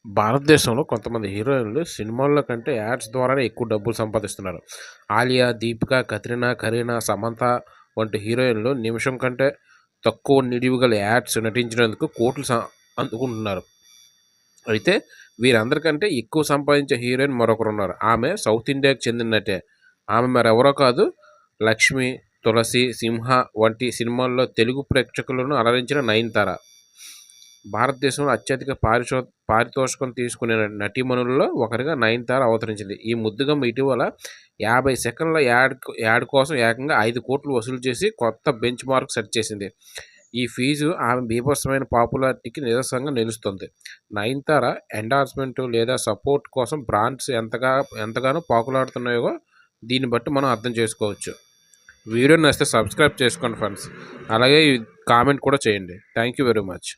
భారతదేశంలో కొంతమంది హీరోయిన్లు సినిమాల్లో కంటే యాడ్స్ ద్వారానే ఎక్కువ డబ్బులు సంపాదిస్తున్నారు. ఆలియా, దీపిక, కత్రినా, కరీనా, సమంత వంటి హీరోయిన్లు నిమిషం కంటే తక్కువ నిడివి గల యాడ్స్ నటించినందుకు కోట్లు అందుకుంటున్నారు. అయితే వీరందరికంటే ఎక్కువ సంపాదించే హీరోయిన్ మరొకరున్నారు. ఆమె సౌత్ ఇండియాకు చెందిన నటే. ఆమె మరెవరో కాదు, లక్ష్మి, తులసి, సింహ వంటి సినిమాల్లో తెలుగు ప్రేక్షకులను అలరించిన నయనతార. భారతదేశంలో అత్యధిక పారితోషికం తీసుకునే నటీమణులలో ఒకరిగా నయనతార అవతరించింది. ఈ ముద్దుగమ్మ ఇటీవల 50 సెకన్ల యాడ్ కోసం ఏకంగా 5 కోట్లు వసూలు చేసి కొత్త బెంచ్ మార్క్ సెట్ చేసింది. ఈ ఫీజు ఆమె బీభత్సమైన పాపులారిటీకి నిదర్శనంగా నిలుస్తుంది. నయనతార ఎండార్స్మెంట్ లేదా సపోర్ట్ కోసం బ్రాండ్స్ ఎంతగానో పాకులాడుతున్నాయో దీన్ని బట్టి మనం అర్థం చేసుకోవచ్చు. వీడియో నచ్చితే సబ్స్క్రైబ్ చేసుకోండి ఫ్రెండ్స్. అలాగే కామెంట్ కూడా చేయండి. Thank you very much.